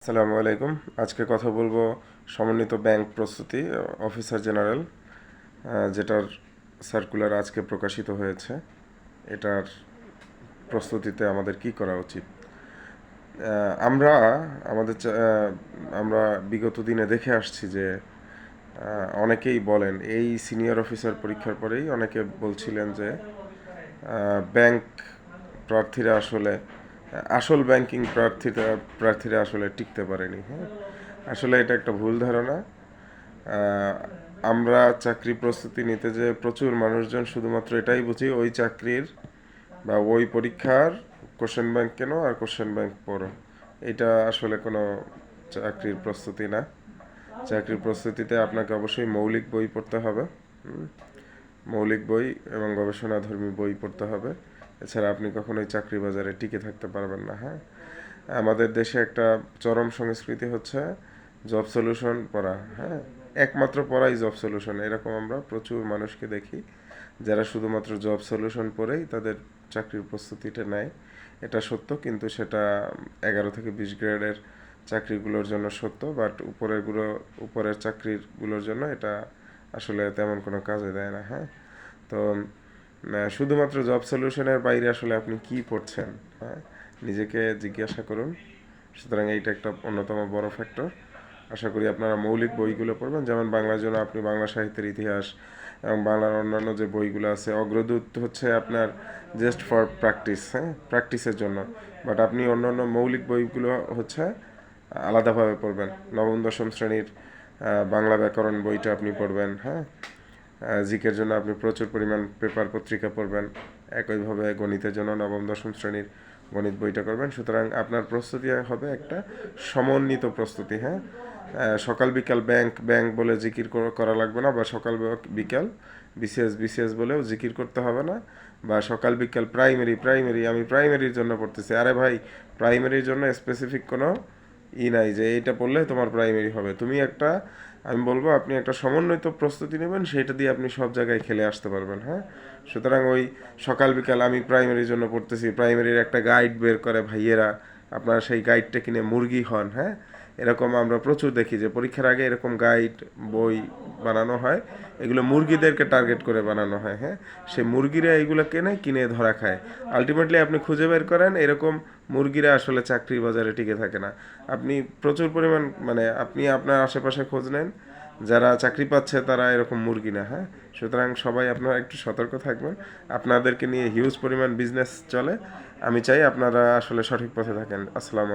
আসসালামু আলাইকুম। আজকে কথা বলবো সমন্বিত ব্যাংক প্রস্তুতি অফিসার জেনারেল, যেটার সার্কুলার আজকে প্রকাশিত হয়েছে। এটার প্রস্তুতিতে আমাদের কি করা উচিত? আমরা আমরা বিগত দিনে দেখে আসছি যে অনেকেই বলেন এই সিনিয়র অফিসার পরীক্ষার পরেই অনেকে বলছিলেন যে ব্যাংক প্রার্থীরা আসলে আসল ব্যাংকিং প্রার্থীরা আসলে টিকতে পারেনি। হ্যাঁ, আসলে এটা একটা ভুল ধারণা। আহ, আমরা চাকরি প্রস্তুতি নিতে যে প্রচুর মানুষজন শুধুমাত্র এটাই বুঝি ওই চাকরির বা ওই পরীক্ষার কোশ্চেন ব্যাংক কেন আর কোশ্চেন ব্যাংক পড়ো। এটা আসলে কোনো চাকরির প্রস্তুতি না। চাকরির প্রস্তুতিতে আপনাকে অবশ্যই মৌলিক বই পড়তে হবে। মৌলিক বই এবং গবেষণাধর্মী বই পড়তে হবে। এছাড়া আপনি কখনোই চাকরি বাজারে টিকে থাকতে পারবেন না। হ্যাঁ, আমাদের দেশে একটা চরম সংস্কৃতি হচ্ছে জব সলিউশন পড়া। হ্যাঁ, একমাত্র পড়াই জব সলিউশন, এরকম আমরা প্রচুর মানুষকে দেখি যারা শুধুমাত্র জব সলিউশন পড়েই তাদের চাকরির প্রস্তুতিটা নেয়। এটা সত্য, কিন্তু সেটা 11 থেকে 20 গ্রেডের চাকরিগুলোর জন্য সত্য, বাট উপরের চাকরিগুলোর জন্য এটা আসলে তেমন কোনো কাজে দেয় না। হ্যাঁ, তো শুধুমাত্র জব সলিউশনের বাইরে আসলে আপনি কি পড়ছেন? হ্যাঁ, নিজেকে জিজ্ঞাসা করুন। সুতরাং এইটা একটা অন্যতম বড় ফ্যাক্টর। আশা করি আপনারা মৌলিক বইগুলো পড়বেন, যেমন বাংলার জন্য আপনি বাংলা সাহিত্যের ইতিহাস এবং বাংলার অন্যান্য যে বইগুলো আছে। অগ্রদূত হচ্ছে আপনার জাস্ট ফর প্র্যাকটিস, হ্যাঁ, প্র্যাকটিসের জন্য। বাট আপনি অন্যান্য মৌলিক বইগুলো হচ্ছে আলাদাভাবে পড়বেন। নবম দশম শ্রেণীর বাংলা ব্যাকরণ বইটা আপনি পড়বেন। হ্যাঁ, জিকের জন্য আপনি প্রচুর পরিমাণ পেপার পত্রিকা পড়বেন। একইভাবে গণিতের জন্য নবম দশম শ্রেণীর গণিত বইটা করবেন। সুতরাং আপনার প্রস্তুতি হবে একটা সমন্বিত প্রস্তুতি। হ্যাঁ, সকাল বিকাল ব্যাংক ব্যাংক বলে জিকির করা লাগবে না, বা সকাল বিকাল বিসিএস বিসিএস বলেও জিকির করতে হবে না, বা সকাল বিকাল প্রাইমারি প্রাইমারি আমি প্রাইমারির জন্য পড়তেছি। আরে ভাই, প্রাইমারির জন্য স্পেসিফিক কোনো নাই যে এইটা পড়লে তোমার প্রাইমারি হবে। আমি বলবো আপনি একটা সমন্বিত প্রস্তুতি নেবেন, সেটা দিয়ে আপনি সব জায়গায় খেলে আসতে পারবেন। হ্যাঁ, সুতরাং ওই সকাল বিকাল আমি প্রাইমারির জন্য পড়তেছি, প্রাইমারির একটা গাইড বের করে ভাইয়েরা, আপনারা সেই গাইডটা কিনে মুরগি হন। হ্যাঁ, এরকম আমরা প্রচুর দেখি যে পরীক্ষার আগে এরকম গাইড বই বানানো হয়। এগুলো মুরগিদেরকে টার্গেট করে বানানো হয়। হ্যাঁ, সে মুরগিরা এগুলো কিনে ধরা খায়। আলটিমেটলি আপনি খুঁজে বের করেন এরকম মুরগিরা আসলে চাকরির বাজারে টিকে থাকে না। আপনি প্রচুর পরিমাণ আপনি আপনার আশেপাশে খোঁজ নেন, যারা চাকরি পাচ্ছে তারা এরকম মুরগি না। হ্যাঁ, সুতরাং সবাই আপনারা একটু সতর্ক থাকবেন। আপনাদেরকে নিয়ে হিউজ পরিমাণ বিজনেস চলে। আমি চাই আপনারা আসলে সঠিক পথে থাকেন। আসসালাম।